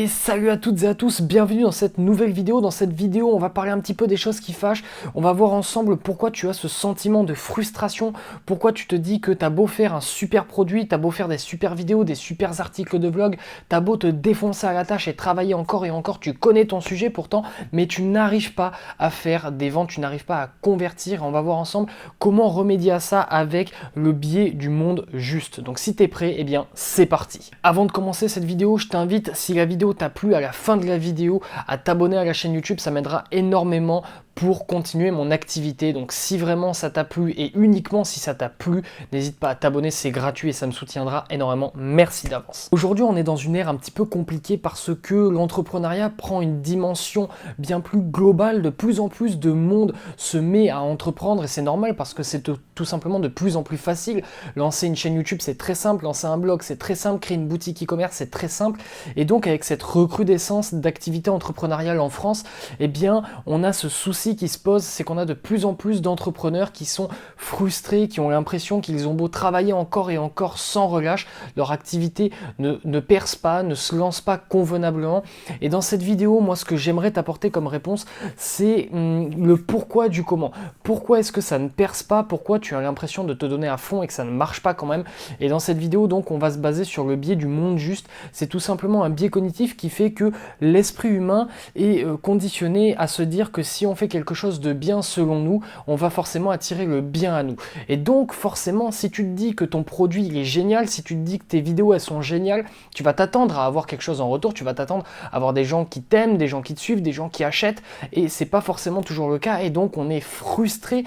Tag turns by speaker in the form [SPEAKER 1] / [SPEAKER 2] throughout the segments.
[SPEAKER 1] Et salut à toutes et à tous, bienvenue dans cette nouvelle vidéo. Dans cette vidéo, on va parler un petit peu des choses qui fâchent. On va voir ensemble pourquoi tu as ce sentiment de frustration, pourquoi tu te dis que t'as beau faire un super produit, t'as beau faire des super vidéos, des super articles de vlog, t'as beau te défoncer à la tâche et travailler encore et encore, tu connais ton sujet pourtant, mais tu n'arrives pas à faire des ventes, tu n'arrives pas à convertir. On va voir ensemble comment remédier à ça avec le biais du monde juste. Donc si t'es prêt, eh bien c'est parti. Avant de commencer cette vidéo, je t'invite, si la vidéo t'a plu, à la fin de la vidéo, à t'abonner à la chaîne YouTube, ça m'aidera énormément pour continuer mon activité. Donc si vraiment ça t'a plu et uniquement si ça t'a plu, n'hésite pas à t'abonner, c'est gratuit et ça me soutiendra énormément. Merci d'avance. Aujourd'hui, on est dans une ère un petit peu compliquée parce que l'entrepreneuriat prend une dimension bien plus globale. De plus en plus de monde se met à entreprendre et c'est normal parce que c'est tout simplement de plus en plus facile. Lancer une chaîne YouTube, c'est très simple. Lancer un blog, c'est très simple. Créer une boutique e-commerce, c'est très simple. Et donc avec cette recrudescence d'activité entrepreneuriale en France, eh bien on a ce souci qui se pose, c'est qu'on a de plus en plus d'entrepreneurs qui sont frustrés, qui ont l'impression qu'ils ont beau travailler encore et encore sans relâche, leur activité ne perce pas, ne se lance pas convenablement. Et dans cette vidéo, moi ce que j'aimerais t'apporter comme réponse, c'est le pourquoi du comment. Pourquoi est-ce que ça ne perce pas? Pourquoi tu as l'impression de te donner à fond et que ça ne marche pas quand même? Et dans cette vidéo, donc, on va se baser sur le biais du monde juste. C'est tout simplement un biais cognitif qui fait que l'esprit humain est conditionné à se dire que si on fait quelque chose de bien selon nous, on va forcément attirer le bien à nous. Et donc forcément, si tu te dis que ton produit il est génial, si tu te dis que tes vidéos elles sont géniales, tu vas t'attendre à avoir quelque chose en retour, tu vas t'attendre à avoir des gens qui t'aiment, des gens qui te suivent, des gens qui achètent, et c'est pas forcément toujours le cas, et donc on est frustré,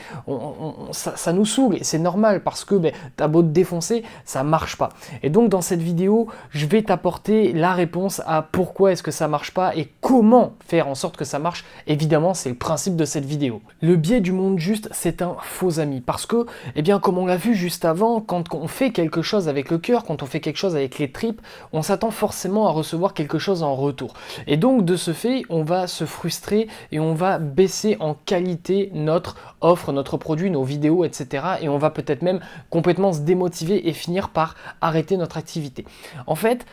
[SPEAKER 1] ça nous saoule, et c'est normal parce que t'as beau te défoncer, ça marche pas. Et donc dans cette vidéo, je vais t'apporter la réponse à pourquoi est-ce que ça marche pas et comment faire en sorte que ça marche. Évidemment, c'est le principe de cette vidéo. Le biais du monde juste, c'est un faux ami parce que, eh bien, comme on l'a vu juste avant, quand on fait quelque chose avec le cœur, quand on fait quelque chose avec les tripes, on s'attend forcément à recevoir quelque chose en retour. Et donc, de ce fait, on va se frustrer et on va baisser en qualité notre offre, notre produit, nos vidéos, etc. Et on va peut-être même complètement se démotiver et finir par arrêter notre activité. En fait,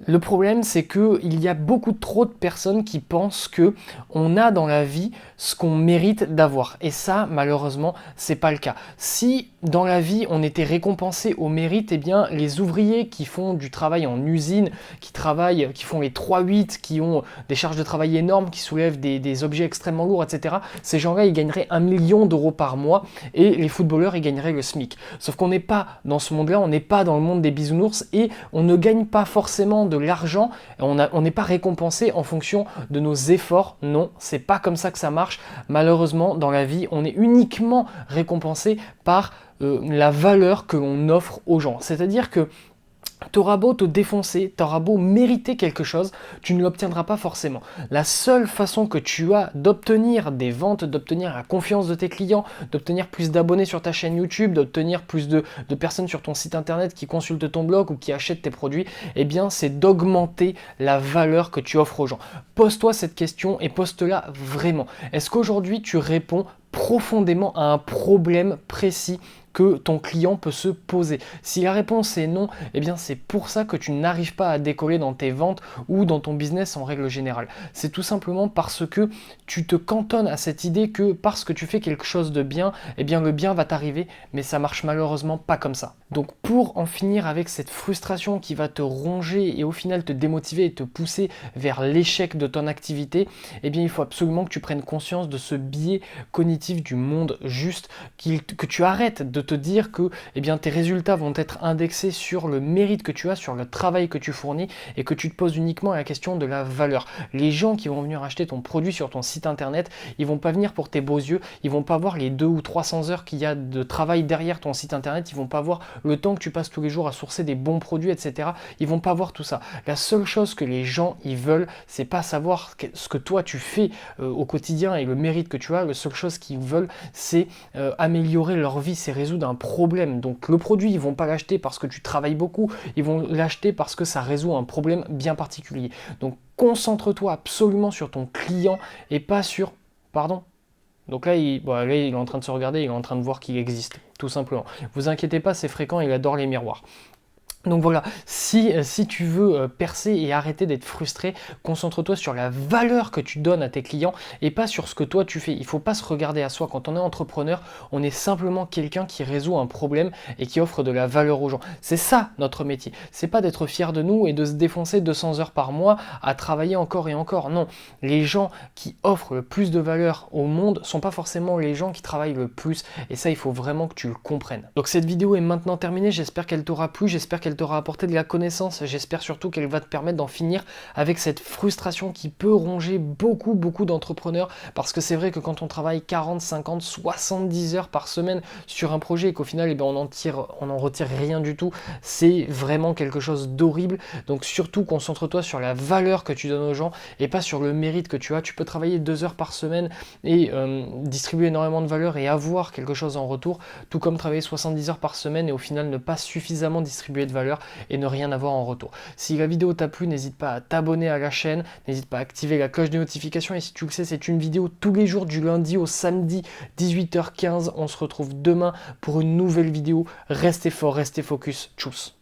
[SPEAKER 1] le problème, c'est qu'il y a beaucoup trop de personnes qui pensent que on a dans la vie ce qu'on mérite d'avoir. Et ça, malheureusement, c'est pas le cas. Si dans la vie, on était récompensé au mérite, eh bien, les ouvriers qui font du travail en usine, qui font les 3-8, qui ont des charges de travail énormes, qui soulèvent des objets extrêmement lourds, etc., ces gens-là, ils gagneraient 1 million d'euros par mois et les footballeurs, ils gagneraient le SMIC. Sauf qu'on n'est pas dans ce monde-là, on n'est pas dans le monde des bisounours et on ne gagne pas forcément de l'argent, on n'est pas récompensé en fonction de nos efforts. Non, c'est pas comme ça que ça marche. Malheureusement, dans la vie, on est uniquement récompensé par la valeur que l'on offre aux gens. C'est-à-dire que t'auras beau te défoncer, t'auras beau mériter quelque chose, tu ne l'obtiendras pas forcément. La seule façon que tu as d'obtenir des ventes, d'obtenir la confiance de tes clients, d'obtenir plus d'abonnés sur ta chaîne YouTube, d'obtenir plus de personnes sur ton site internet qui consultent ton blog ou qui achètent tes produits, eh bien c'est d'augmenter la valeur que tu offres aux gens. Pose-toi cette question et pose-te-la vraiment. Est-ce qu'aujourd'hui tu réponds profondément à un problème précis que ton client peut se poser? Si la réponse est non, eh bien c'est pour ça que tu n'arrives pas à décoller dans tes ventes ou dans ton business en règle générale. C'est tout simplement parce que tu te cantonnes à cette idée que parce que tu fais quelque chose de bien, eh bien le bien va t'arriver, mais ça marche malheureusement pas comme ça. Donc pour en finir avec cette frustration qui va te ronger et au final te démotiver et te pousser vers l'échec de ton activité, eh bien il faut absolument que tu prennes conscience de ce biais cognitif du monde juste, que tu arrêtes de te dire que eh bien, tes résultats vont être indexés sur le mérite que tu as, sur le travail que tu fournis et que tu te poses uniquement la question de la valeur. Les gens qui vont venir acheter ton produit sur ton site internet, ils vont pas venir pour tes beaux yeux, ils vont pas voir les 200 ou 300 heures qu'il y a de travail derrière ton site internet, ils vont pas voir le temps que tu passes tous les jours à sourcer des bons produits, etc. Ils vont pas voir tout ça. La seule chose que les gens ils veulent, c'est pas savoir ce que toi tu fais au quotidien et le mérite que tu as. La seule chose qu'ils veulent, c'est améliorer leur vie, c'est résoudre un problème. Donc le produit, ils vont pas l'acheter parce que tu travailles beaucoup, ils vont l'acheter parce que ça résout un problème bien particulier. Donc concentre-toi absolument sur ton client et pas sur... Pardon ? Donc là il est en train de se regarder, il est en train de voir qu'il existe, tout simplement. Vous inquiétez pas, c'est fréquent, il adore les miroirs. Donc voilà, si tu veux percer et arrêter d'être frustré, concentre-toi sur la valeur que tu donnes à tes clients et pas sur ce que toi tu fais. Il ne faut pas se regarder à soi. Quand on est entrepreneur, on est simplement quelqu'un qui résout un problème et qui offre de la valeur aux gens. C'est ça notre métier. C'est pas d'être fier de nous et de se défoncer 200 heures par mois à travailler encore et encore. Non, les gens qui offrent le plus de valeur au monde sont pas forcément les gens qui travaillent le plus. Et ça, il faut vraiment que tu le comprennes. Donc cette vidéo est maintenant terminée. J'espère qu'elle t'aura plu. J'espère qu'elle t'aura apporté de la connaissance, j'espère surtout qu'elle va te permettre d'en finir avec cette frustration qui peut ronger beaucoup d'entrepreneurs, parce que c'est vrai que quand on travaille 40, 50, 70 heures par semaine sur un projet et qu'au final on en retire rien du tout, c'est vraiment quelque chose d'horrible. Donc surtout concentre-toi sur la valeur que tu donnes aux gens et pas sur le mérite que tu as. Tu peux travailler 2 heures par semaine et distribuer énormément de valeur et avoir quelque chose en retour, tout comme travailler 70 heures par semaine et au final ne pas suffisamment distribuer de valeur et ne rien avoir en retour. Si la vidéo t'a plu, n'hésite pas à t'abonner à la chaîne, n'hésite pas à activer la cloche de notification, et si tu le sais, c'est une vidéo tous les jours du lundi au samedi 18h15. On se retrouve demain pour une nouvelle vidéo. Restez fort, restez focus. Tchuss.